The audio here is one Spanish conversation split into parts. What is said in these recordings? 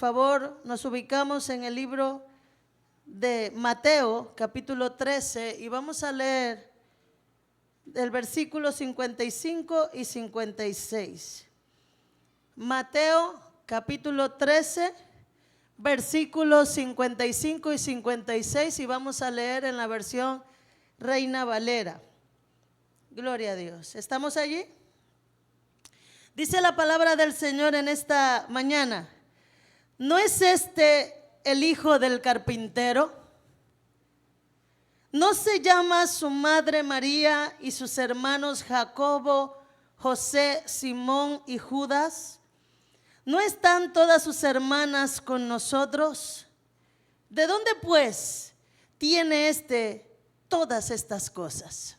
favor, nos ubicamos en el libro de Mateo, capítulo 13, y vamos a leer el versículo 55 y 56. Mateo, capítulo 13, versículos 55 y 56, y vamos a leer en la versión Reina Valera. Gloria a Dios. ¿Estamos allí? Dice la palabra del Señor en esta mañana: ¿no es este el hijo del carpintero? ¿No se llama su madre María y sus hermanos Jacobo, José, Simón y Judas? ¿No están todas sus hermanas con nosotros? ¿De dónde pues tiene todas estas cosas?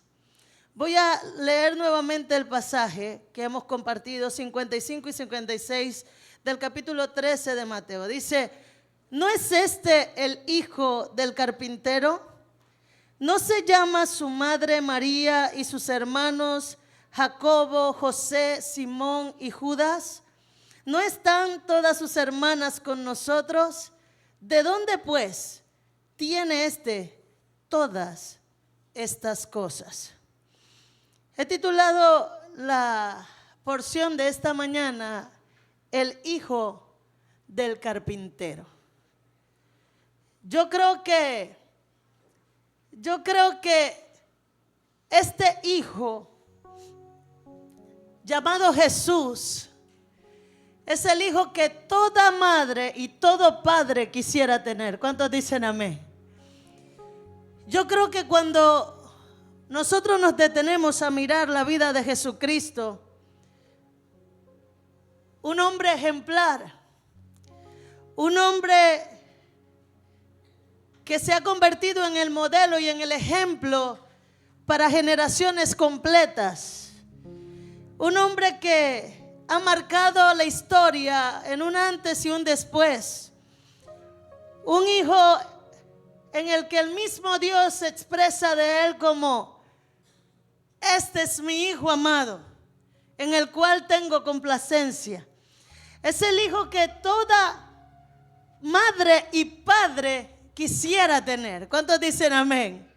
Voy a leer nuevamente el pasaje que hemos compartido, 55 y 56 del capítulo 13 de Mateo. Dice: ¿no es este el hijo del carpintero? ¿No se llama su madre María y sus hermanos Jacobo, José, Simón y Judas? ¿No están todas sus hermanas con nosotros? ¿De dónde pues tiene todas estas cosas? He titulado la porción de esta mañana: el hijo del carpintero. Yo creo que este hijo llamado Jesús es el hijo que toda madre y todo padre quisiera tener. ¿Cuántos dicen amén? Yo creo que cuando nosotros nos detenemos a mirar la vida de Jesucristo, un hombre ejemplar, un hombre que se ha convertido en el modelo y en el ejemplo para generaciones completas, un hombre que ha marcado la historia en un antes y un después, un hijo en el que el mismo Dios se expresa de él como: este es mi hijo amado, en el cual tengo complacencia. Es el hijo que toda madre y padre quisiera tener. ¿Cuántos dicen amén?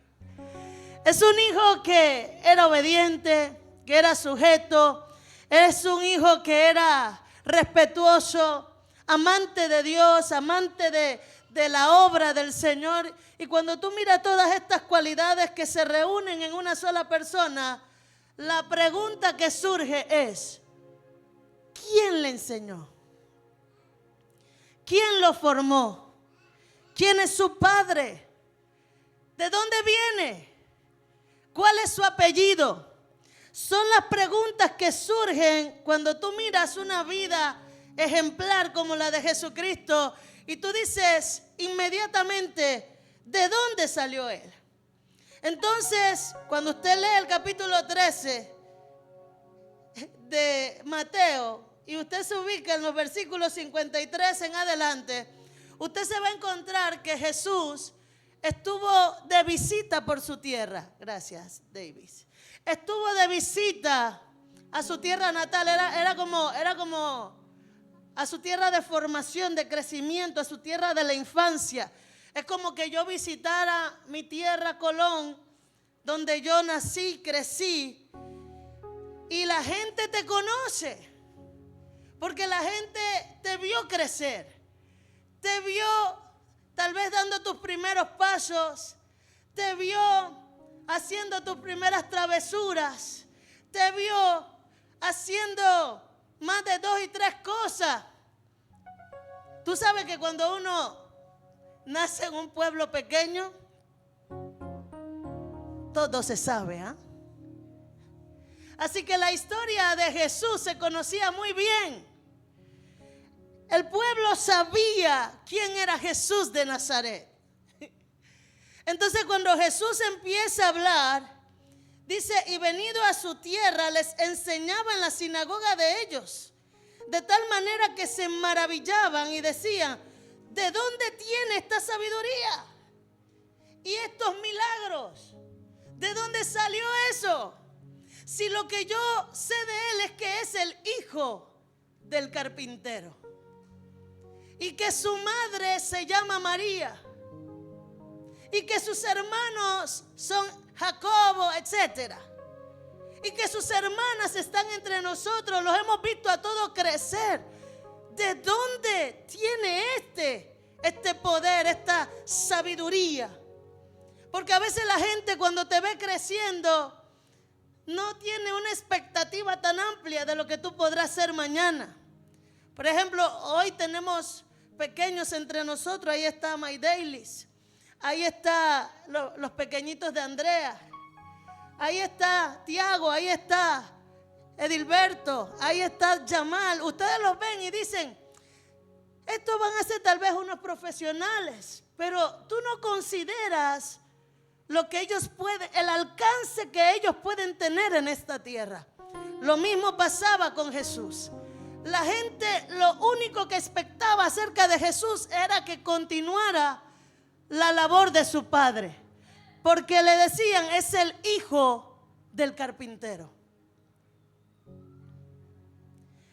Es un hijo que era obediente, que era sujeto. Es un hijo que era respetuoso, amante de Dios, amante de la obra del Señor. Y cuando tú miras todas estas cualidades que se reúnen en una sola persona, la pregunta que surge es: ¿quién le enseñó? ¿Quién lo formó? ¿Quién es su padre? ¿De dónde viene? ¿Cuál es su apellido? Son las preguntas que surgen cuando tú miras una vida ejemplar como la de Jesucristo y tú dices inmediatamente: ¿de dónde salió él? Entonces, cuando usted lee el capítulo 13 de Mateo y usted se ubica en los versículos 53 en adelante, usted se va a encontrar que Jesús estuvo de visita por su tierra. Gracias, Davis. Estuvo de visita a su tierra natal. Era como a su tierra de formación, de crecimiento, a su tierra de la infancia. Es como que yo visitara mi tierra Colón, donde yo nací, crecí, y la gente te conoce, porque la gente te vio crecer, te vio tal vez dando tus primeros pasos, te vio haciendo tus primeras travesuras, te vio haciendo más de 2 y 3 cosas. Tú sabes que cuando uno nace en un pueblo pequeño, todo se sabe, ¿eh? Así que la historia de Jesús se conocía muy bien. El pueblo sabía quién era Jesús de Nazaret. Entonces, cuando Jesús empieza a hablar, dice: y venido a su tierra les enseñaba en la sinagoga de ellos, de tal manera que se maravillaban y decían: ¿de dónde tiene esta sabiduría y estos milagros? ¿De dónde salió eso? Si lo que yo sé de él es que es el hijo del carpintero. y que su madre se llama María y que sus hermanos son Jacobo, etcétera, y que sus hermanas están entre nosotros, los hemos visto a todos crecer. ¿De dónde tiene este poder, esta sabiduría? Porque a veces la gente cuando te ve creciendo no tiene una expectativa tan amplia de lo que tú podrás ser mañana. Por ejemplo, hoy tenemos pequeños entre nosotros. Ahí está My Dailies, ahí está los pequeñitos de Andrea, ahí está Tiago, ahí está Edilberto, ahí está Jamal. Ustedes los ven y dicen, estos van a ser tal vez unos profesionales, pero tú no consideras lo que ellos pueden, el alcance que ellos pueden tener en esta tierra. Lo mismo pasaba con Jesús. La gente lo único que expectaba acerca de Jesús era que continuara la labor de su padre, porque le decían, es el hijo del carpintero.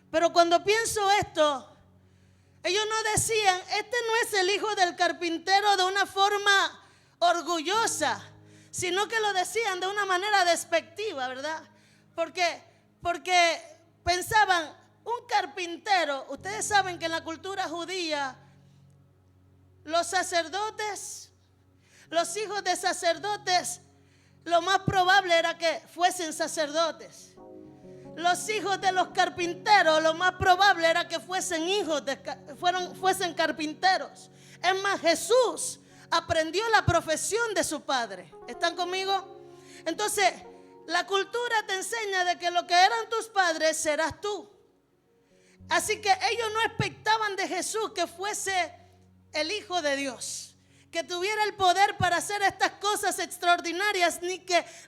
Pero cuando pienso esto, ellos no decían, este no es el hijo del carpintero de una forma orgullosa, sino que lo decían de una manera despectiva, ¿verdad? Porque pensaban, un carpintero, ustedes saben que en la cultura judía, los sacerdotes, los hijos de sacerdotes, lo más probable era que fuesen sacerdotes. Los hijos de los carpinteros, lo más probable era que fuesen fuesen carpinteros. Es más, Jesús aprendió la profesión de su padre. ¿Están conmigo? Entonces, la cultura te enseña de que lo que eran tus padres serás tú. Así que ellos no expectaban de Jesús que fuese el Hijo de Dios, que tuviera el poder para hacer estas cosas extraordinarias,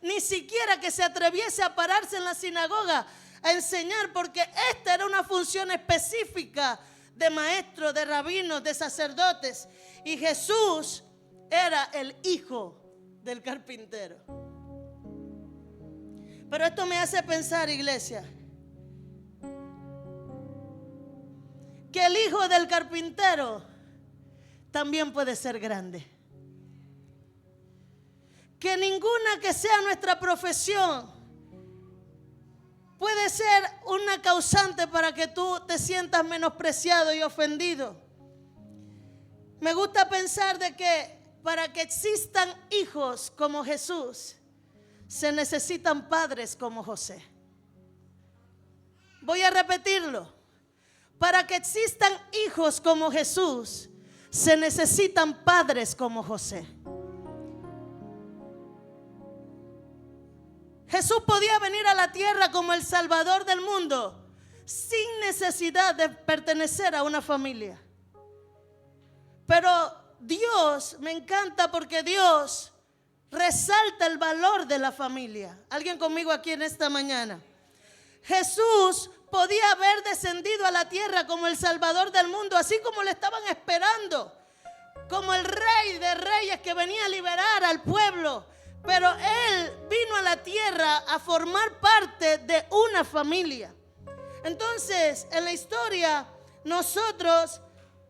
ni siquiera que se atreviese a pararse en la sinagoga a enseñar, porque esta era una función específica de maestros, de rabinos, de sacerdotes, y Jesús era el hijo del carpintero. Pero esto me hace pensar, iglesia, que el hijo del carpintero también puede ser grande. Que ninguna que sea nuestra profesión puede ser una causante para que tú te sientas menospreciado y ofendido. Me gusta pensar de que para que existan hijos como Jesús, se necesitan padres como José. Voy a repetirlo. Para que existan hijos como Jesús, se necesitan padres como José. Jesús podía venir a la tierra como el Salvador del mundo sin necesidad de pertenecer a una familia. Pero Dios, me encanta porque Dios resalta el valor de la familia. ¿Alguien conmigo aquí en esta mañana? Jesús podía haber descendido a la tierra como el Salvador del mundo, así como le estaban esperando, como el Rey de Reyes que venía a liberar al pueblo. Pero Él vino a la tierra a formar parte de una familia. Entonces, en la historia, nosotros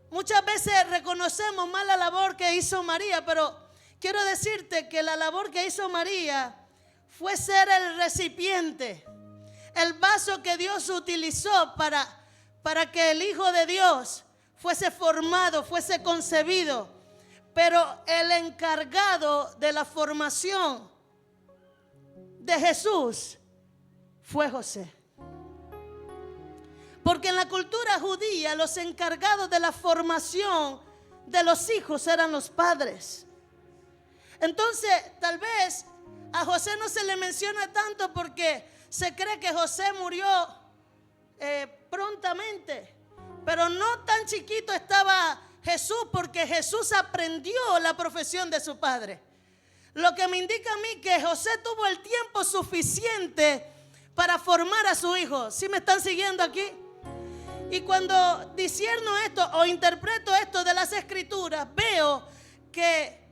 muchas veces reconocemos más la labor que hizo María, pero quiero decirte que la labor que hizo María fue ser el recipiente, el vaso que Dios utilizó para que el Hijo de Dios fuese formado, fuese concebido. Pero el encargado de la formación de Jesús fue José. Porque en la cultura judía los encargados de la formación de los hijos eran los padres. Entonces, tal vez a José no se le menciona tanto porque se cree que José murió prontamente. Pero no tan chiquito estaba Jesús, porque Jesús aprendió la profesión de su padre. Lo que me indica a mí que José tuvo el tiempo suficiente para formar a su hijo. ¿Sí me están siguiendo aquí? Y cuando discierno esto o interpreto esto de las Escrituras, veo que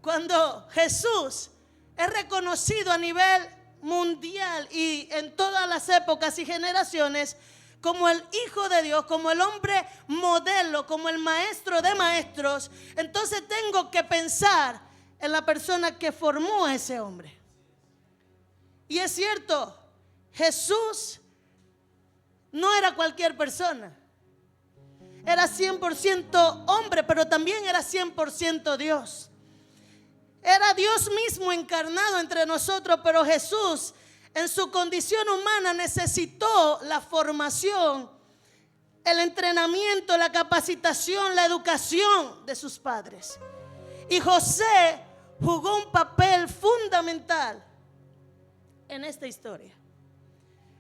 cuando Jesús es reconocido a nivel mundial y en todas las épocas y generaciones, como el Hijo de Dios, como el hombre modelo, como el maestro de maestros, entonces tengo que pensar en la persona que formó a ese hombre. Y es cierto, Jesús no era cualquier persona. Era 100% hombre, pero también era 100% Dios. Era Dios mismo encarnado entre nosotros, pero Jesús en su condición humana necesitó la formación, el entrenamiento, la capacitación, la educación de sus padres. Y José jugó un papel fundamental en esta historia.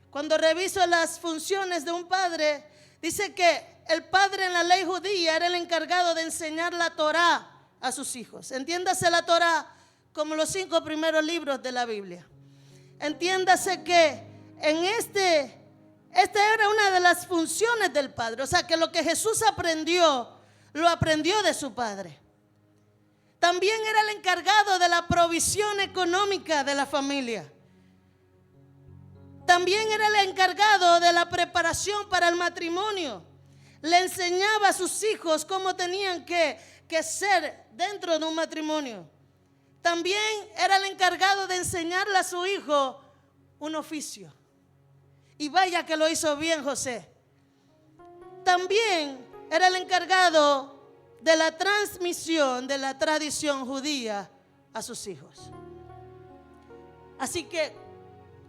Cuando reviso las funciones de un padre, dice que el padre en la ley judía era el encargado de enseñar la Torá a sus hijos. Entiéndase la Torá como los 5 primeros libros de la Biblia. Entiéndase que esta era una de las funciones del padre. O sea, que lo que Jesús aprendió, lo aprendió de su padre. También era el encargado de la provisión económica de la familia. También era el encargado de la preparación para el matrimonio. Le enseñaba a sus hijos cómo tenían que ser dentro de un matrimonio. También era el encargado de enseñarle a su hijo un oficio. Y vaya que lo hizo bien José. También era el encargado de la transmisión de la tradición judía a sus hijos. Así que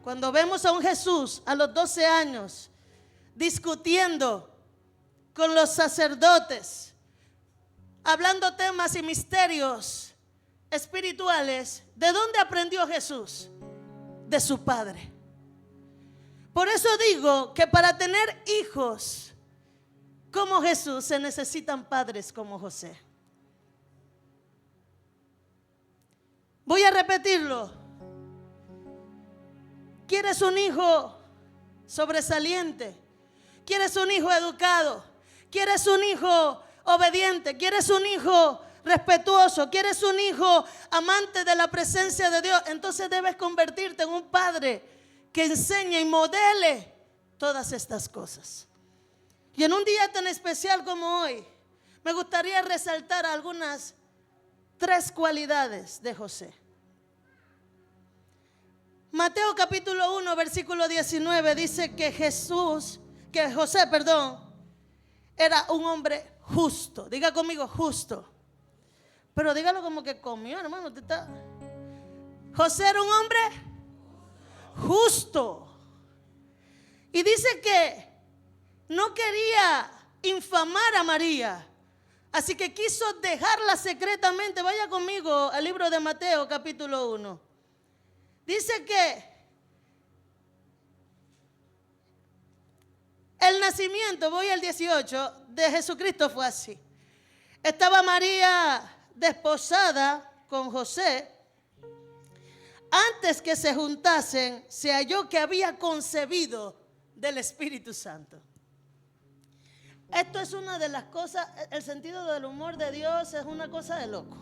cuando vemos a un Jesús a los 12 años discutiendo con los sacerdotes, hablando temas y misterios espirituales, ¿de dónde aprendió Jesús? De su padre. Por eso digo que para tener hijos como Jesús se necesitan padres como José. Voy a repetirlo. ¿Quieres un hijo sobresaliente? ¿Quieres un hijo educado? ¿Quieres un hijo obediente? ¿Quieres un hijo respetuoso? ¿Quieres un hijo amante de la presencia de Dios? Entonces debes convertirte en un padre que enseñe y modele todas estas cosas. Y en un día tan especial como hoy, me gustaría resaltar algunas 3 cualidades de José. Mateo capítulo 1 versículo 19 dice que José era un hombre justo. Diga conmigo, justo. Pero dígalo como que comió, hermano. José era un hombre justo. Y dice que no quería infamar a María. Así que quiso dejarla secretamente. Vaya conmigo al libro de Mateo capítulo 1. Dice que el nacimiento, voy al 18, de Jesucristo fue así. Estaba María desposada con José. Antes que se juntasen, se halló que había concebido del Espíritu Santo. Esto es una de las cosas, el sentido del humor de Dios es una cosa de loco.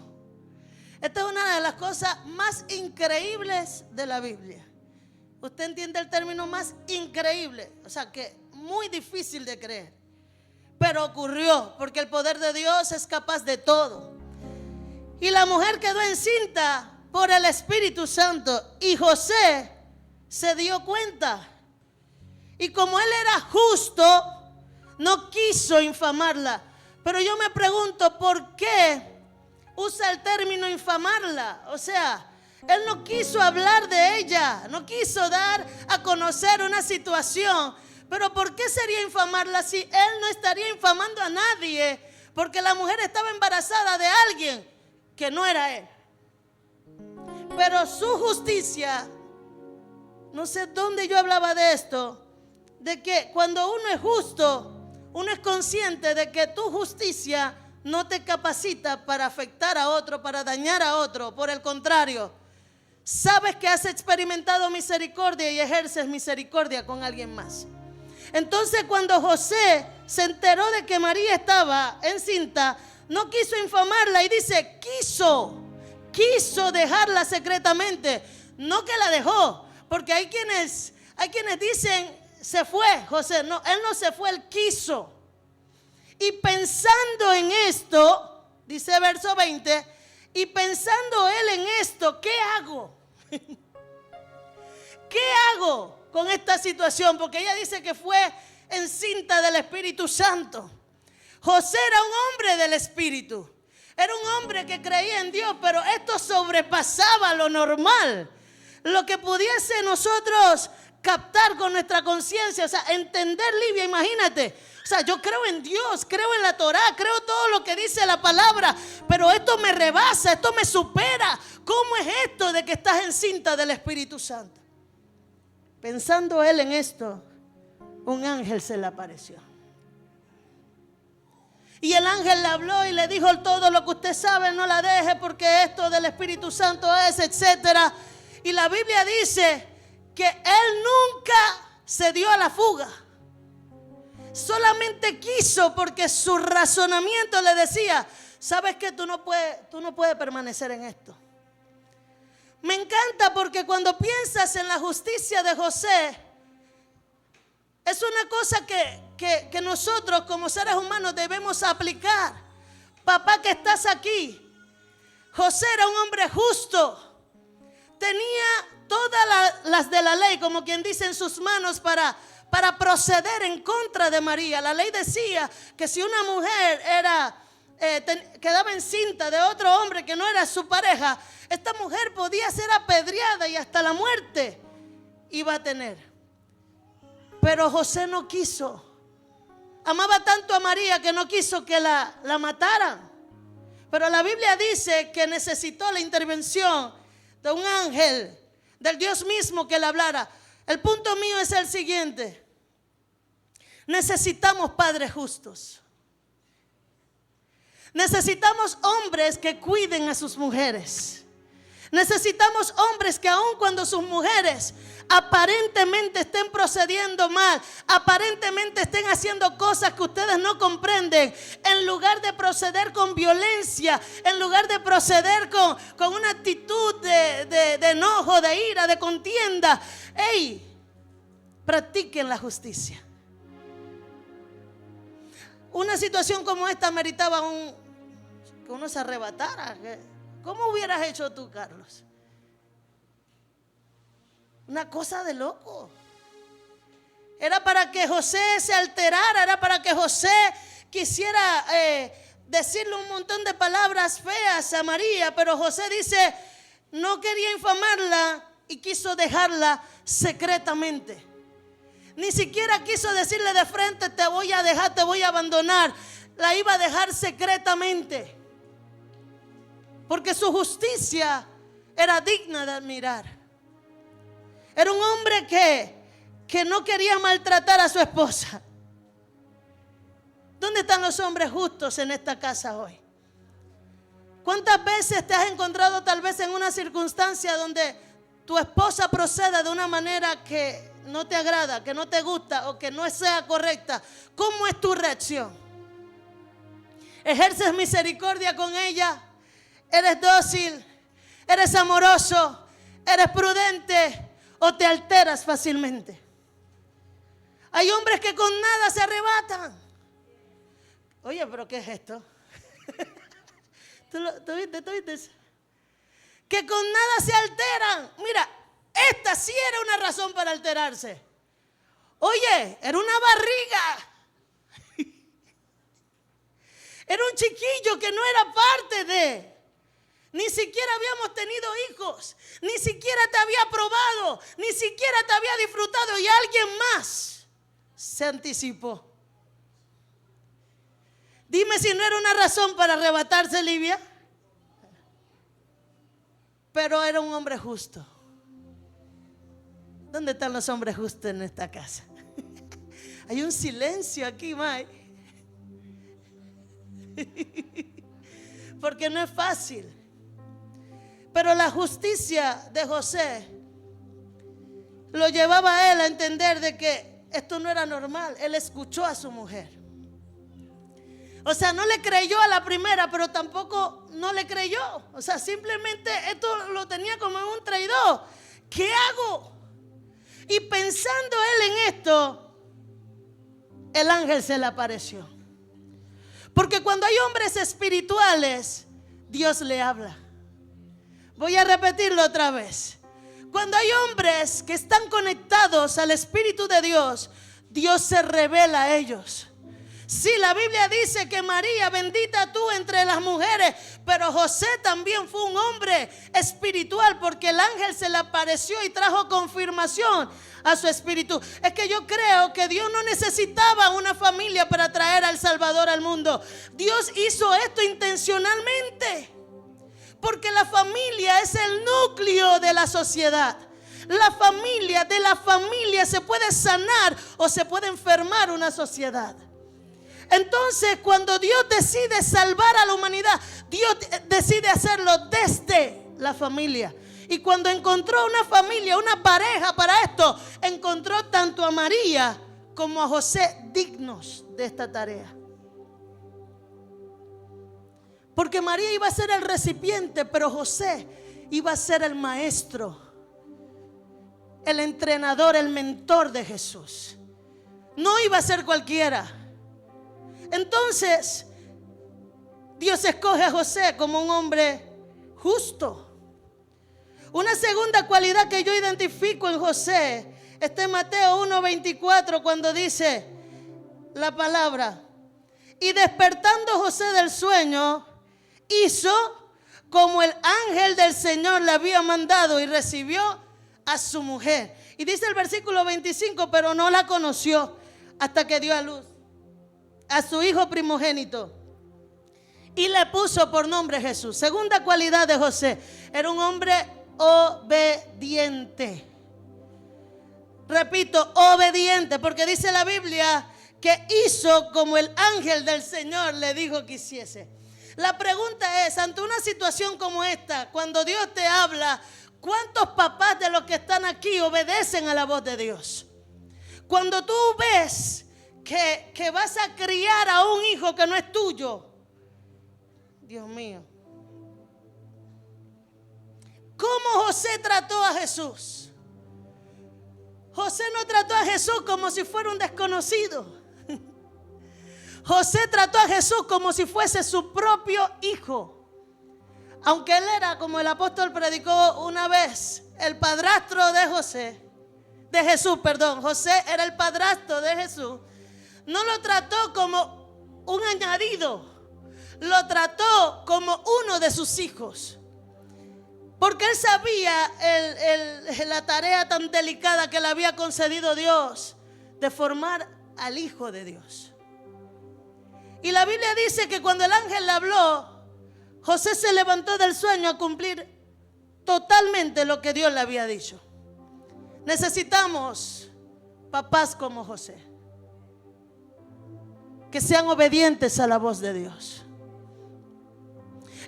Esta es una de las cosas más increíbles de la Biblia. Usted entiende el término más increíble, o sea que muy difícil de creer. Pero ocurrió, porque el poder de Dios es capaz de todo. Y la mujer quedó encinta por el Espíritu Santo. Y José se dio cuenta. Y como él era justo, no quiso infamarla. Pero yo me pregunto, ¿por qué usa el término infamarla? O sea, él no quiso hablar de ella, no quiso dar a conocer una situación. Pero ¿por qué sería infamarla si él no estaría infamando a nadie? Porque la mujer estaba embarazada de alguien que no era él. Pero su justicia, no sé dónde yo hablaba de esto, de que cuando uno es justo, uno es consciente de que tu justicia no te capacita para afectar a otro, para dañar a otro. Por el contrario, sabes que has experimentado misericordia y ejerces misericordia con alguien más. Entonces cuando José se enteró de que María estaba encinta, no quiso infamarla y dice, quiso dejarla secretamente. No que la dejó, porque hay quienes dicen, se fue, José, no, él no se fue, él quiso. Y pensando en esto, dice verso 20, y pensando él en esto, ¿qué hago? ¿Qué hago con esta situación? Porque ella dice que fue encinta del Espíritu Santo. José era un hombre del Espíritu. Era un hombre que creía en Dios, pero esto sobrepasaba lo normal. Lo que pudiese nosotros captar con nuestra conciencia, o sea, entender, Livia, imagínate. O sea, yo creo en Dios, creo en la Torá, creo todo lo que dice la palabra, pero esto me rebasa, esto me supera. ¿Cómo es esto de que estás encinta del Espíritu Santo? Pensando él en esto, un ángel se le apareció. Y el ángel le habló y le dijo: todo lo que usted sabe no la deje, porque esto del Espíritu Santo es, etcétera. Y la Biblia dice que él nunca se dio a la fuga. Solamente quiso, porque su razonamiento le decía: sabes que tú no puedes permanecer en esto. Me encanta porque cuando piensas en la justicia de José, es una cosa que nosotros como seres humanos debemos aplicar. Papá que estás aquí, José era un hombre justo. Tenía todas las de la ley, como quien dice, en sus manos para proceder en contra de María. La ley decía que si una mujer quedaba encinta de otro hombre que no era su pareja, esta mujer podía ser apedreada y hasta la muerte iba a tener. Pero José no quiso. Amaba tanto a María que no quiso que la mataran. Pero la Biblia dice que necesitó la intervención de un ángel, del Dios mismo, que le hablara. El punto mío es el siguiente: necesitamos padres justos. Necesitamos hombres que cuiden a sus mujeres. Necesitamos hombres que aun cuando sus mujeres aparentemente estén procediendo mal, aparentemente estén haciendo cosas que ustedes no comprenden, en lugar de proceder con violencia, en lugar de proceder con una actitud de enojo, de ira, de contienda, practiquen la justicia. Una situación como esta meritaba que uno se arrebatara. ¿Cómo hubieras hecho tú, Carlos? Una cosa de loco. Era para que José se alterara, era para que José quisiera decirle un montón de palabras feas a María, pero José dice, no quería infamarla y quiso dejarla secretamente. Ni siquiera quiso decirle de frente: te voy a dejar, te voy a abandonar. La iba a dejar secretamente, porque su justicia era digna de admirar. Era un hombre que no quería maltratar a su esposa. ¿Dónde están los hombres justos en esta casa hoy? ¿Cuántas veces te has encontrado tal vez en una circunstancia donde tu esposa procede de una manera que no te agrada, que no te gusta o que no sea correcta? ¿Cómo es tu reacción? ¿Ejerces misericordia con ella? ¿Eres dócil? ¿Eres amoroso? ¿Eres prudente? ¿O te alteras fácilmente? Hay hombres que con nada se arrebatan. Oye, pero ¿qué es esto? ¿Tú viste? Que con nada se alteran. Mira, esta sí era una razón para alterarse. Oye, era una barriga. Era un chiquillo que no era parte de. Ni siquiera habíamos tenido hijos. Ni siquiera te había probado. Ni siquiera te había disfrutado. Y alguien más se anticipó. Dime si no era una razón para arrebatarse, Livia. Pero era un hombre justo. ¿Dónde están los hombres justos en esta casa? Hay un silencio aquí, May. Porque no es fácil. Pero la justicia de José lo llevaba a él a entender de que esto no era normal. Él escuchó a su mujer. O sea, no le creyó a la primera, pero tampoco no le creyó. O sea, simplemente esto lo tenía como un traidor. ¿Qué hago? Y pensando él en esto, el ángel se le apareció. Porque cuando hay hombres espirituales, Dios le habla. Voy a repetirlo otra vez. Cuando hay hombres que están conectados al Espíritu de Dios, Dios se revela a ellos. Sí, la Biblia dice que María, bendita tú entre las mujeres, pero José también fue un hombre espiritual, porque el ángel se le apareció y trajo confirmación a su espíritu. Es que yo creo que Dios no necesitaba una familia para traer al Salvador al mundo. Dios hizo esto intencionalmente, porque la familia es el núcleo de la sociedad. La familia, de la familia se puede sanar o se puede enfermar una sociedad. Entonces, cuando Dios decide salvar a la humanidad, Dios decide hacerlo desde la familia. Y cuando encontró una familia, una pareja para esto, encontró tanto a María como a José dignos de esta tarea. Porque María iba a ser el recipiente, pero José iba a ser el maestro, el entrenador, el mentor de Jesús. No iba a ser cualquiera. Entonces, Dios escoge a José como un hombre justo. Una segunda cualidad que yo identifico en José está en Mateo 1:24, cuando dice la palabra: y despertando José del sueño, hizo como el ángel del Señor le había mandado y recibió a su mujer. Y dice el versículo 25, pero no la conoció hasta que dio a luz a su hijo primogénito y le puso por nombre Jesús. Segunda cualidad de José: era un hombre obediente. Repito, obediente, porque dice la Biblia que hizo como el ángel del Señor le dijo que hiciese. La pregunta es, ante una situación como esta, cuando Dios te habla, ¿cuántos papás de los que están aquí obedecen a la voz de Dios? Cuando tú ves que vas a criar a un hijo que no es tuyo, Dios mío, ¿cómo José trató a Jesús? José no trató a Jesús como si fuera un desconocido. José trató a Jesús como si fuese su propio hijo. Aunque él era, como el apóstol predicó una vez, el padrastro de Jesús. José era el padrastro de Jesús. No lo trató como un añadido, lo trató como uno de sus hijos. Porque él sabía la tarea tan delicada que le había concedido Dios de formar al Hijo de Dios. Y la Biblia dice que cuando el ángel le habló, José se levantó del sueño a cumplir totalmente lo que Dios le había dicho. Necesitamos papás como José, que sean obedientes a la voz de Dios.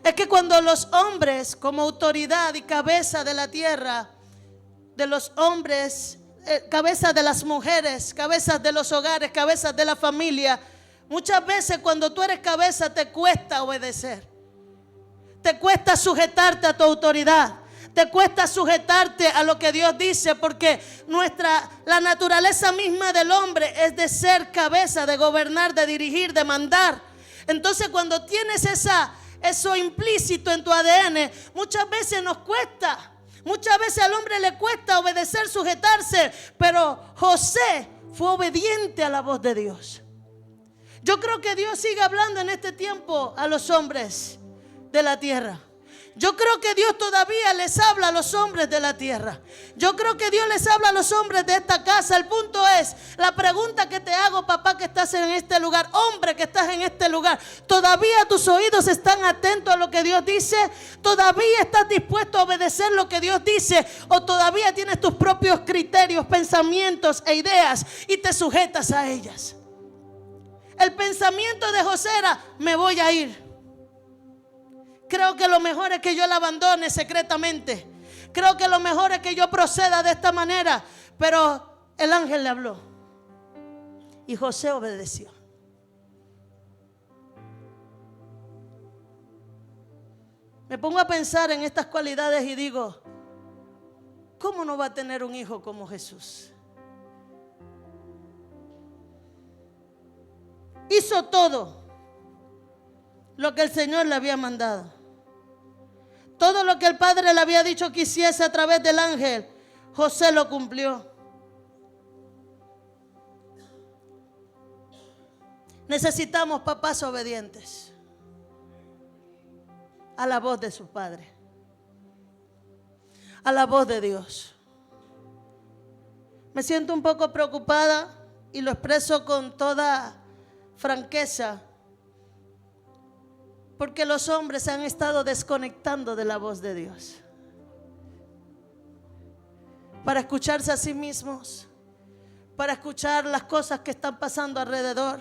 Es que cuando los hombres, como autoridad y cabeza de la tierra, de los hombres, cabeza de las mujeres, cabezas de los hogares, cabezas de la familia, muchas veces cuando tú eres cabeza te cuesta obedecer, te cuesta sujetarte a tu autoridad, te cuesta sujetarte a lo que Dios dice, porque la naturaleza misma del hombre es de ser cabeza, de gobernar, de dirigir, de mandar. Entonces cuando tienes eso implícito en tu ADN, muchas veces nos cuesta. Muchas veces al hombre le cuesta obedecer, sujetarse, pero José fue obediente a la voz de Dios. Yo creo que Dios sigue hablando en este tiempo a los hombres de la tierra. Yo creo que Dios todavía les habla a los hombres de la tierra. Yo creo que Dios les habla a los hombres de esta casa. El punto es, la pregunta que te hago, papá que estás en este lugar, hombre que estás en este lugar, ¿todavía tus oídos están atentos a lo que Dios dice? ¿Todavía estás dispuesto a obedecer lo que Dios dice? ¿O todavía tienes tus propios criterios, pensamientos e ideas y te sujetas a ellas? El pensamiento de José era: me voy a ir. Creo que lo mejor es que yo la abandone secretamente. Creo que lo mejor es que yo proceda de esta manera. Pero el ángel le habló y José obedeció. Me pongo a pensar en estas cualidades y digo: ¿cómo no va a tener un hijo como Jesús? Hizo todo lo que el Señor le había mandado. Todo lo que el Padre le había dicho que hiciese a través del ángel, José lo cumplió. Necesitamos papás obedientes a la voz de su Padre, a la voz de Dios. Me siento un poco preocupada y lo expreso con toda franqueza, porque los hombres se han estado desconectando de la voz de Dios para escucharse a sí mismos, para escuchar las cosas que están pasando alrededor,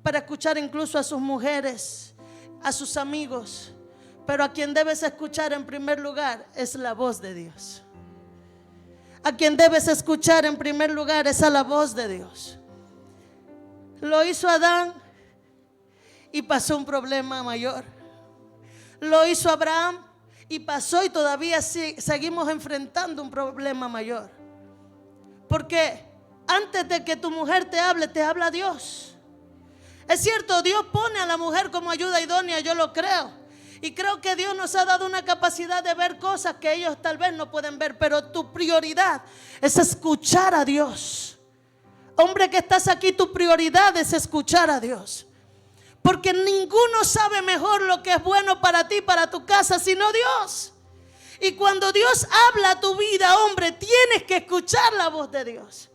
para escuchar incluso a sus mujeres, a sus amigos. Pero a quien debes escuchar en primer lugar es la voz de Dios. A quien debes escuchar en primer lugar es a la voz de Dios. Lo hizo Adán y pasó un problema mayor. Lo hizo Abraham y pasó, y todavía seguimos enfrentando un problema mayor. Porque antes de que tu mujer te habla Dios. Es cierto, Dios pone a la mujer como ayuda idónea, yo lo creo. Y creo que Dios nos ha dado una capacidad de ver cosas que ellos tal vez no pueden ver. Pero tu prioridad es escuchar a Dios. Hombre que estás aquí, tu prioridad es escuchar a Dios. Porque ninguno sabe mejor lo que es bueno para ti, para tu casa, sino Dios. Y cuando Dios habla a tu vida, hombre, tienes que escuchar la voz de Dios.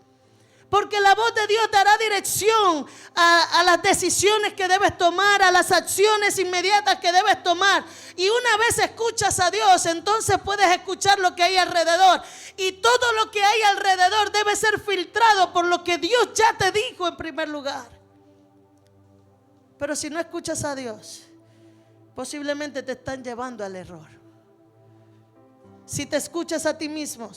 Porque la voz de Dios dará dirección a las decisiones que debes tomar, a las acciones inmediatas que debes tomar. Y una vez escuchas a Dios, entonces puedes escuchar lo que hay alrededor. Y todo lo que hay alrededor debe ser filtrado por lo que Dios ya te dijo en primer lugar. Pero si no escuchas a Dios, posiblemente te están llevando al error. Si te escuchas a ti mismo,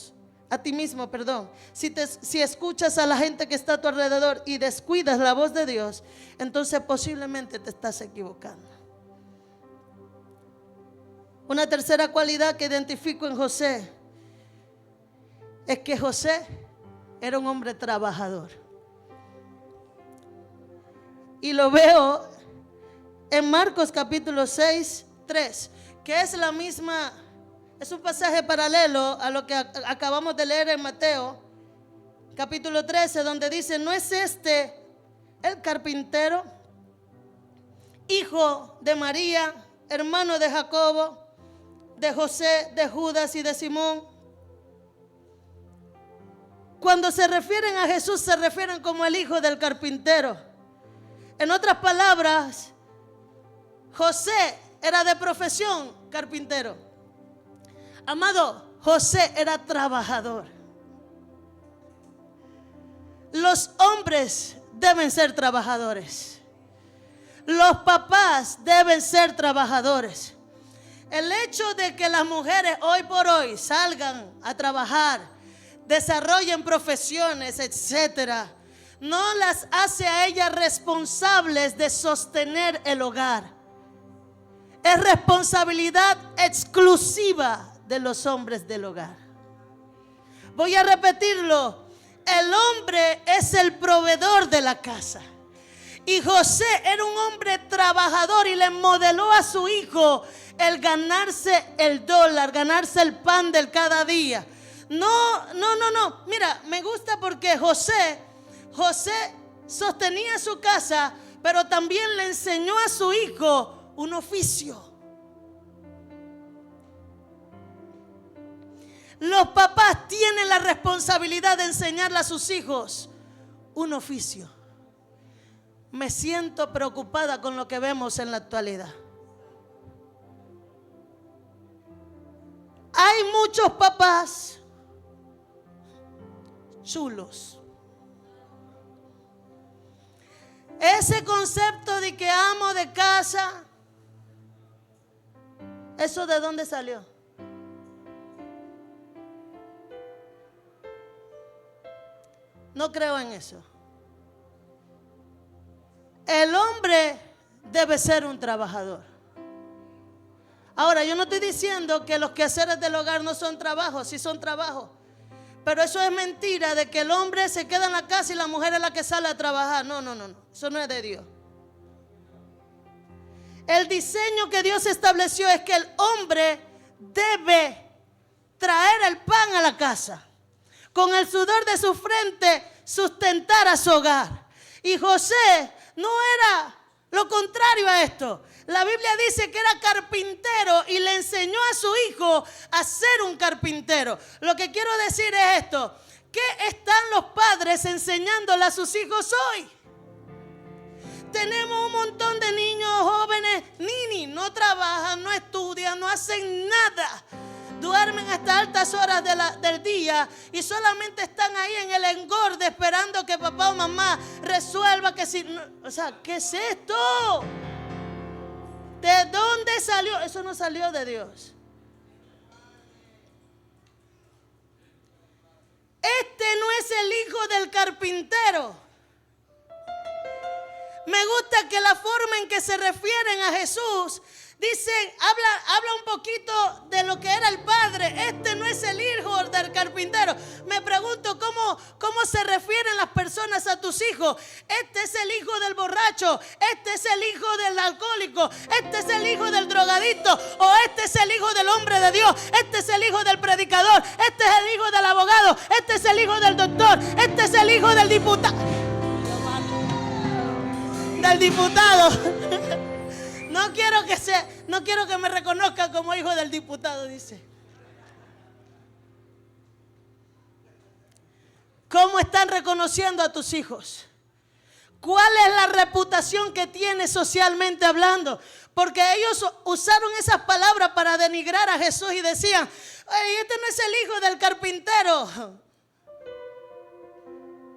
si escuchas a la gente que está a tu alrededor y descuidas la voz de Dios, entonces posiblemente te estás equivocando. Una tercera cualidad que identifico en José es que José era un hombre trabajador. Y lo veo en Marcos capítulo 6, 3, que es la misma. Es un pasaje paralelo a lo que acabamos de leer en Mateo, capítulo 13, donde dice: ¿no es este el carpintero, hijo de María, hermano de Jacobo, de José, de Judas y de Simón? Cuando se refieren a Jesús, se refieren como el hijo del carpintero. En otras palabras, José era de profesión carpintero. Amado, José era trabajador. Los hombres deben ser trabajadores. Los papás deben ser trabajadores. El hecho de que las mujeres hoy por hoy salgan a trabajar, desarrollen profesiones, etcétera, no las hace a ellas responsables de sostener el hogar. Es responsabilidad exclusiva de los hombres del hogar. Voy a repetirlo. El hombre es el proveedor de la casa. Y José era un hombre trabajador y le modeló a su hijo el ganarse el dólar, ganarse el pan del cada día. No. Mira, me gusta porque José sostenía su casa, pero también le enseñó a su hijo un oficio. Los papás tienen la responsabilidad de enseñarle a sus hijos un oficio. Me siento preocupada con lo que vemos en la actualidad. Hay muchos papás chulos. Ese concepto de que amo de casa, ¿eso de dónde salió? No creo en eso. El hombre debe ser un trabajador. Ahora, yo no estoy diciendo que los quehaceres del hogar no son trabajos, sí son trabajos. Pero eso es mentira, de que el hombre se queda en la casa y la mujer es la que sale a trabajar. No, eso no es de Dios. El diseño que Dios estableció es que el hombre debe traer el pan a la casa, con el sudor de su frente sustentar a su hogar. Y José no era lo contrario a esto. La Biblia dice que era carpintero y le enseñó a su hijo a ser un carpintero. Lo que quiero decir es esto: ¿qué están los padres enseñándole a sus hijos hoy? Tenemos un montón de niños jóvenes, no trabajan, no estudian, no hacen nada. Duermen hasta altas horas del día y solamente están ahí en el engorde esperando que papá o mamá resuelva que si... O sea, ¿qué es esto? ¿De dónde salió? Eso no salió de Dios. Este no es el hijo del carpintero. Me gusta que la forma en que se refieren a Jesús, dicen, habla un poquito de lo que era el padre. Este no es el hijo del carpintero. Me pregunto cómo se refieren las personas a tus hijos. Este es el hijo del borracho, este es el hijo del alcohólico, este es el hijo del drogadicto, o este es el hijo del hombre de Dios, este es el hijo del predicador, este es el hijo del abogado, este es el hijo del doctor, este es el hijo del diputado. No quiero que me reconozcan como hijo del diputado, dice. ¿Cómo están reconociendo a tus hijos? ¿Cuál es la reputación que tienes socialmente hablando? Porque ellos usaron esas palabras para denigrar a Jesús y decían, "Ay, este no es el hijo del carpintero".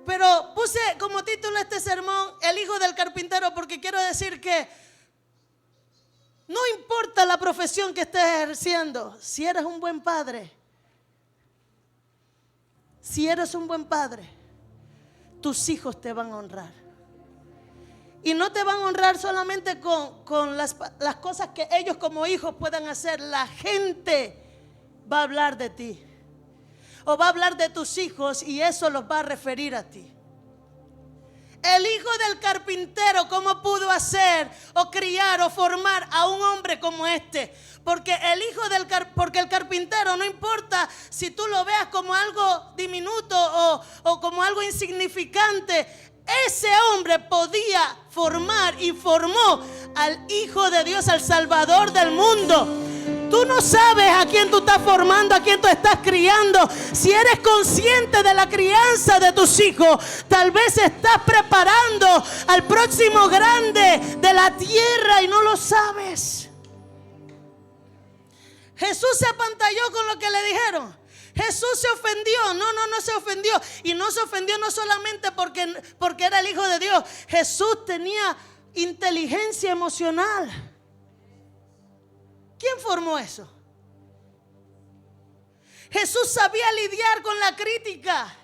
Pero puse como título este sermón, el hijo del carpintero, porque quiero decir que no importa la profesión que estés ejerciendo, si eres un buen padre, tus hijos te van a honrar. Y no te van a honrar solamente con las cosas que ellos como hijos puedan hacer. La gente va a hablar de ti. O va a hablar de tus hijos y eso los va a referir a ti. El hijo del carpintero, ¿cómo pudo hacer o criar o formar a un hombre como este? Porque el carpintero, no importa si tú lo veas como algo diminuto o como algo insignificante, ese hombre podía formar y formó al Hijo de Dios, al Salvador del mundo. Tú no sabes a quién tú estás formando, a quién tú estás criando. Si eres consciente de la crianza de tus hijos, tal vez estás preparando al próximo grande de la tierra y no lo sabes. Jesús se apantalló con lo que le dijeron. Jesús se ofendió. No se ofendió. Y no se ofendió no solamente porque era el Hijo de Dios. Jesús tenía inteligencia emocional. ¿Quién formó eso? Jesús sabía lidiar con la crítica.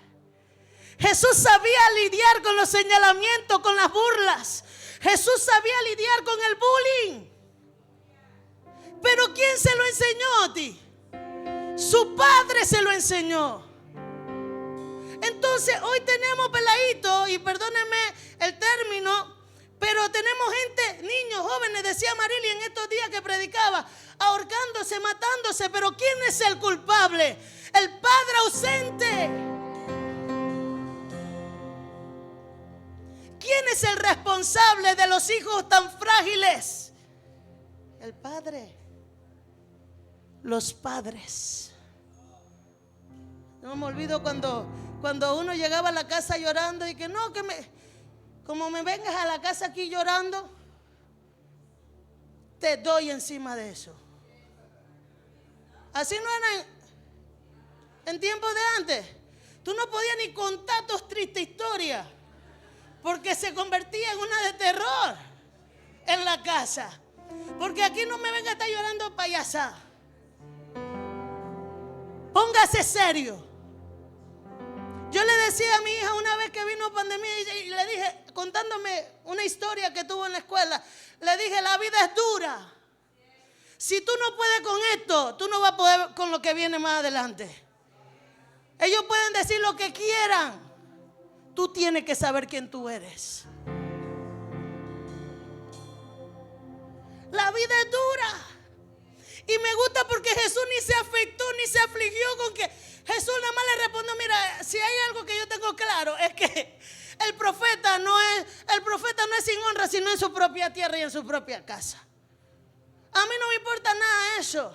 Jesús sabía lidiar con los señalamientos, con las burlas. Jesús sabía lidiar con el bullying. Pero ¿quién se lo enseñó a ti? Su padre se lo enseñó. Entonces hoy tenemos peladitos, y perdónenme el término, pero tenemos gente, niños, jóvenes, decía Marily en estos días que predicaba, ahorcándose, matándose. Pero ¿quién es el culpable? El padre ausente. ¿Quién es el responsable de los hijos tan frágiles? El padre. Los padres. No me olvido cuando uno llegaba a la casa llorando y que no, como me vengas a la casa aquí llorando, te doy encima de eso. Así no era en tiempos de antes. Tú no podías ni contar tus tristes historias porque se convertía en una de terror en la casa. Porque aquí no me venga a estar llorando payasada. Póngase serio. Yo le decía a mi hija una vez que vino pandemia y le dije, contándome una historia que tuvo en la escuela, le dije, la vida es dura. Si tú no puedes con esto, tú no vas a poder con lo que viene más adelante. Ellos pueden decir lo que quieran. Tú tienes que saber quién tú eres. La vida es dura. Y me gusta porque Jesús ni se afectó ni se afligió con que Jesús nada más le respondió: mira, si hay algo que yo tengo claro es que el profeta no es sin honra sino en su propia tierra y en su propia casa. A mí no me importa nada de eso.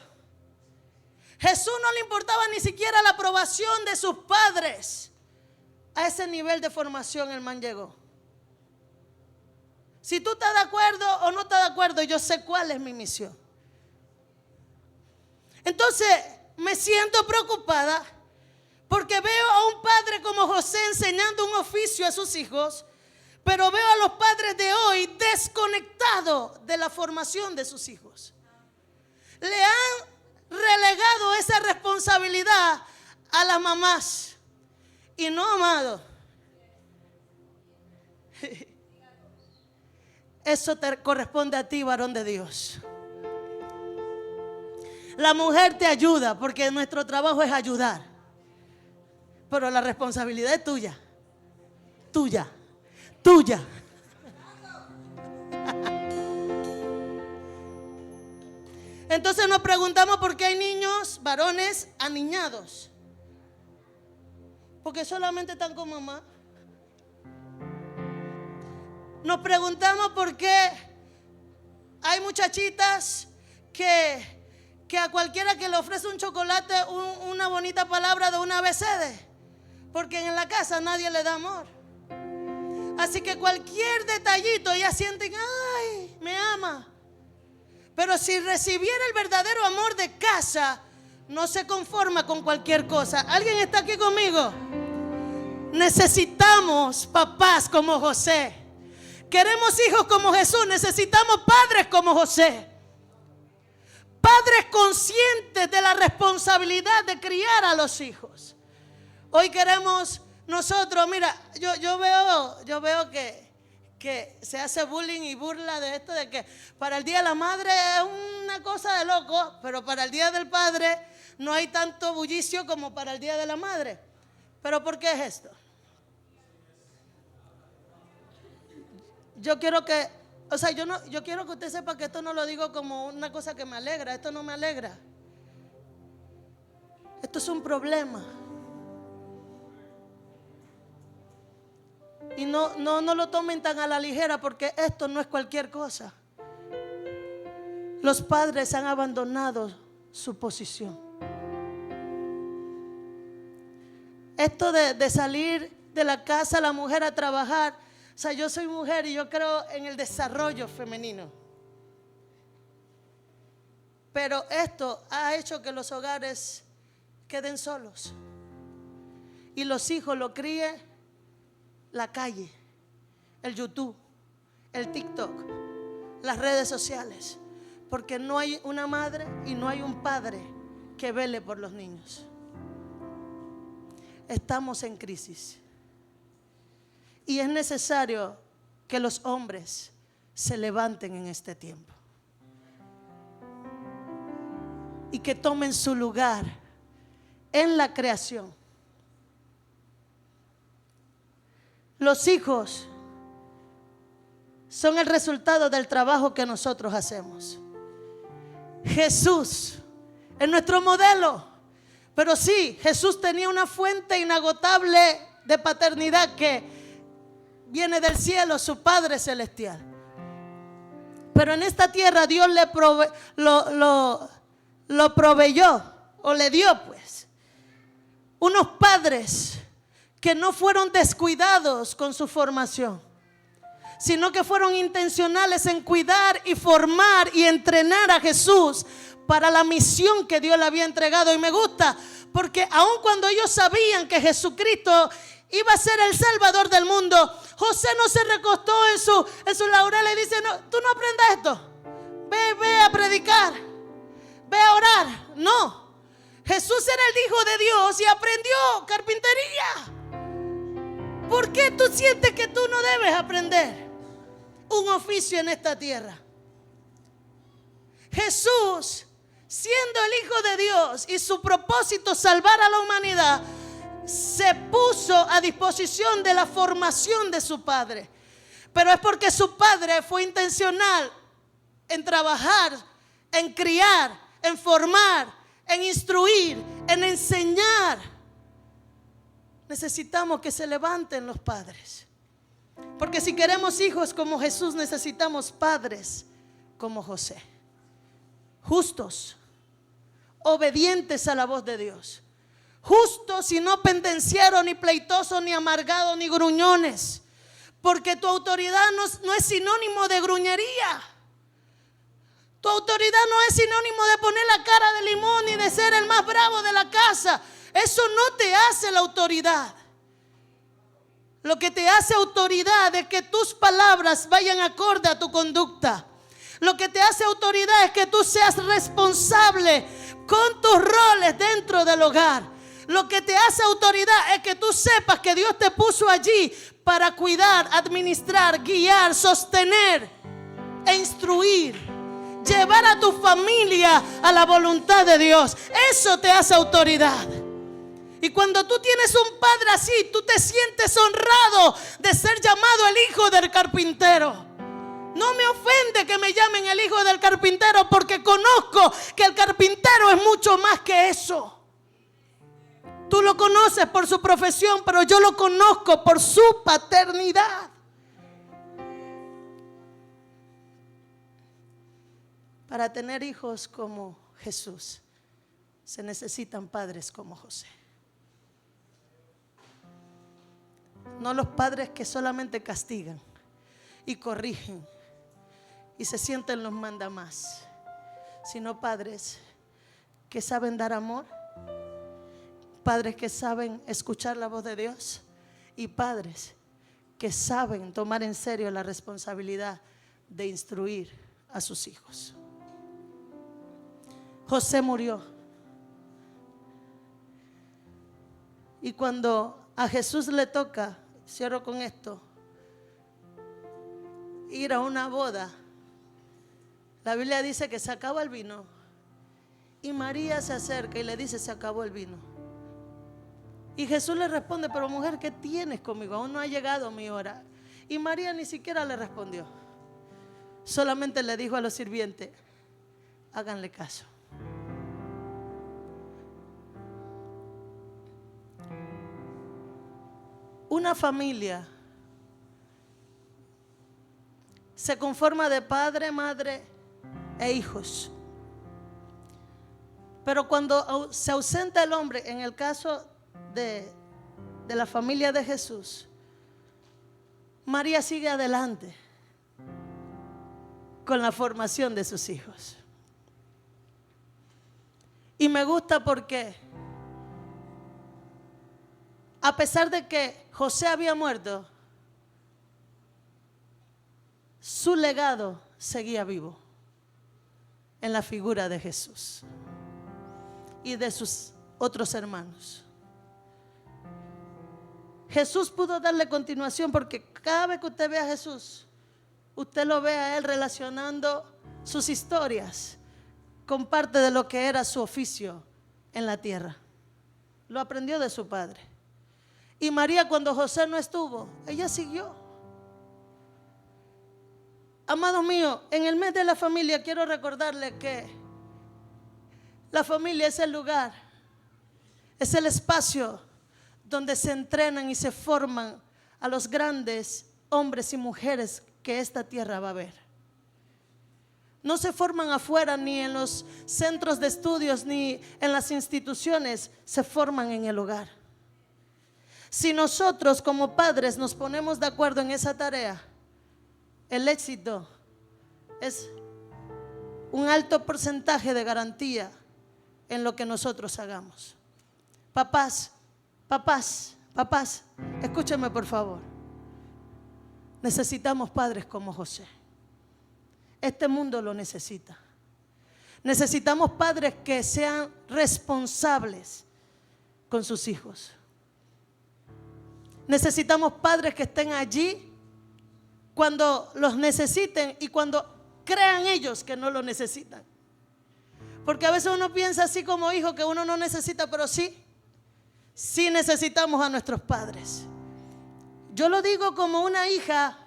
Jesús no le importaba ni siquiera la aprobación de sus padres. A ese nivel de formación el man llegó. Si tú estás de acuerdo o no estás de acuerdo, yo sé cuál es mi misión. Entonces me siento preocupada porque veo a un padre como José enseñando un oficio a sus hijos, pero veo a los padres de hoy desconectados de la formación de sus hijos. Le han relegado esa responsabilidad a las mamás. Y no, amado, eso te corresponde a ti, varón de Dios. La mujer te ayuda porque nuestro trabajo es ayudar, pero la responsabilidad es tuya. Tuya. Entonces nos preguntamos por qué hay niños, varones, aniñados. Porque solamente están con mamá. Nos preguntamos por qué hay muchachitas que a cualquiera que le ofrece un chocolate, una bonita palabra de una ABCD, porque en la casa nadie le da amor. Así que cualquier detallito ellas sienten: ay, me ama. Pero si recibiera el verdadero amor de casa, no se conforma con cualquier cosa. ¿Alguien está aquí conmigo? Necesitamos papás como José. Queremos hijos como Jesús. Necesitamos padres como José. Padres conscientes de la responsabilidad de criar a los hijos. Hoy queremos nosotros, mira, yo veo que se hace bullying y burla de esto, de que para el Día de la Madre es una cosa de loco, pero para el Día del Padre no hay tanto bullicio como para el Día de la Madre. ¿Pero por qué es esto? Yo quiero que usted sepa que esto no lo digo como una cosa que me alegra. Esto no me alegra. Esto es un problema. Y no lo tomen tan a la ligera, porque esto no es cualquier cosa. Los padres han abandonado su posición. Esto de salir de la casa la mujer a trabajar. O sea, yo soy mujer y yo creo en el desarrollo femenino. Pero esto ha hecho que los hogares queden solos. Y los hijos lo críe la calle, el YouTube, el TikTok, las redes sociales. Porque no hay una madre y no hay un padre que vele por los niños. Estamos en crisis. Y es necesario que los hombres se levanten en este tiempo y que tomen su lugar en la creación. Los hijos son el resultado del trabajo que nosotros hacemos. Jesús es nuestro modelo, pero sí, Jesús tenía una fuente inagotable de paternidad que viene del cielo, su Padre celestial. Pero en esta tierra Dios lo proveyó, o le dio pues, unos padres que no fueron descuidados con su formación, sino que fueron intencionales en cuidar y formar y entrenar a Jesús para la misión que Dios le había entregado. Y me gusta porque aun cuando ellos sabían que Jesucristo iba a ser el Salvador del mundo, José no se recostó en su laurel y dice: no, tú no aprendas esto, ve a predicar, ve a orar. No, Jesús era el Hijo de Dios y aprendió carpintería. ¿Por qué tú sientes que tú no debes aprender un oficio en esta tierra? Jesús, siendo el Hijo de Dios y su propósito salvar a la humanidad, se puso a disposición de la formación de su padre. Pero es porque su padre fue intencional en trabajar, en criar, en formar, en instruir, en enseñar. Necesitamos que se levanten los padres. Porque si queremos hijos como Jesús, necesitamos padres como José. Justos, obedientes a la voz de Dios. Justos y no pendencieros, ni pleitosos, ni amargados, ni gruñones. Porque tu autoridad no es sinónimo de gruñería. Tu autoridad no es sinónimo de poner la cara de limón ni de ser el más bravo de la casa. Eso no te hace la autoridad. Lo que te hace autoridad es que tus palabras vayan acorde a tu conducta. Lo que te hace autoridad es que tú seas responsable con tus roles dentro del hogar. Lo que te hace autoridad es que tú sepas que Dios te puso allí para cuidar, administrar, guiar, sostener e instruir. Llevar a tu familia a la voluntad de Dios. Eso te hace autoridad. Y cuando tú tienes un padre así, tú te sientes honrado de ser llamado el hijo del carpintero. No me ofende que me llamen el hijo del carpintero, porque conozco que el carpintero es mucho más que eso. Tú lo conoces por su profesión, pero yo lo conozco por su paternidad. Para tener hijos como Jesús, se necesitan padres como José. No los padres que solamente castigan y corrigen y se sienten los mandamás, sino padres que saben dar amor, padres que saben escuchar la voz de Dios y padres que saben tomar en serio la responsabilidad de instruir a sus hijos. José murió. Y cuando a Jesús le toca, cierro con esto, ir a una boda, la Biblia dice que se acaba el vino. Y María se acerca y le dice: se acabó el vino. Y Jesús le responde: pero mujer, ¿qué tienes conmigo? Aún no ha llegado mi hora. Y María ni siquiera le respondió. Solamente le dijo a los sirvientes: háganle caso. Una familia se conforma de padre, madre e hijos. Pero cuando se ausenta el hombre, en el caso de la familia de Jesús, María sigue adelante con la formación de sus hijos. Y me gusta porque a pesar de que José había muerto, su legado seguía vivo en la figura de Jesús y de sus otros hermanos. Jesús pudo darle continuación, porque cada vez que usted ve a Jesús, usted lo ve a Él relacionando sus historias con parte de lo que era su oficio en la tierra. Lo aprendió de su padre. Y María, cuando José no estuvo, ella siguió. Amados míos, en el mes de la familia quiero recordarles que la familia es el lugar, es el espacio donde se entrenan y se forman a los grandes hombres y mujeres que esta tierra va a ver. No se forman afuera, ni en los centros de estudios, ni en las instituciones, se forman en el hogar. Si nosotros como padres nos ponemos de acuerdo en esa tarea, el éxito es un alto porcentaje de garantía en lo que nosotros hagamos. Papás, escúchenme por favor. Necesitamos padres como José. Este mundo lo necesita. Necesitamos padres que sean responsables con sus hijos. Necesitamos padres que estén allí cuando los necesiten y cuando crean ellos que no lo necesitan. Porque a veces uno piensa así como hijo que uno no necesita, pero sí. Sí necesitamos a nuestros padres. Yo lo digo como una hija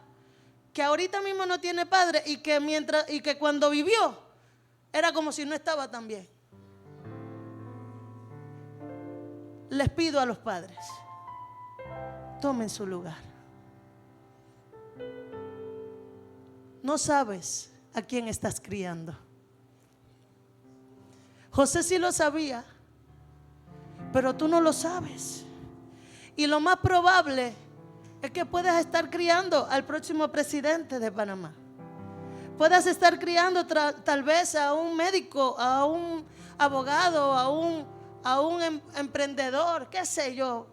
que ahorita mismo no tiene padre y que cuando vivió era como si no estaba tan bien. Les pido a los padres, tomen su lugar. No sabes a quién estás criando. José sí lo sabía, pero tú no lo sabes. Y lo más probable es que puedas estar criando al próximo presidente de Panamá. Puedas estar criando tal vez a un médico, a un abogado, a un emprendedor, qué sé yo.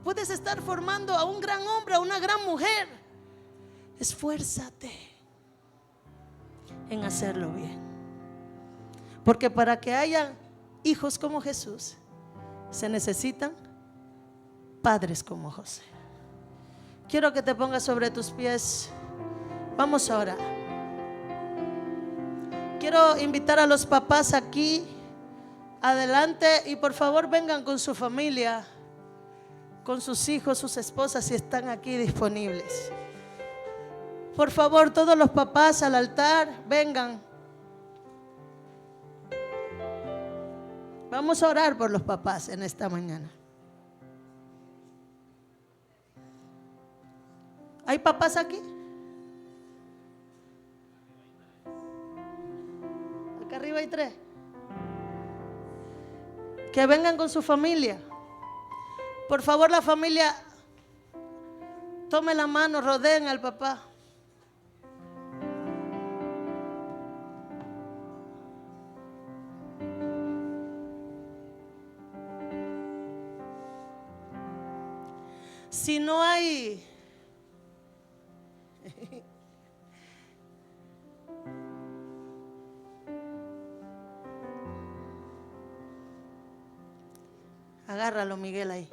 Puedes estar formando a un gran hombre, a una gran mujer. Esfuérzate en hacerlo bien. Porque para que haya hijos como Jesús, se necesitan padres como José. Quiero que te pongas sobre tus pies. Vamos a orar. Quiero invitar a los papás aquí adelante y por favor vengan con su familia, con sus hijos, sus esposas, si están aquí disponibles. Por favor, todos los papás al altar, vengan. Vamos a orar por los papás en esta mañana. ¿Hay papás aquí? Acá arriba hay 3. Que vengan con su familia. Por favor, la familia, tome la mano, rodeen al papá. Si no hay agárralo, Miguel, ahí.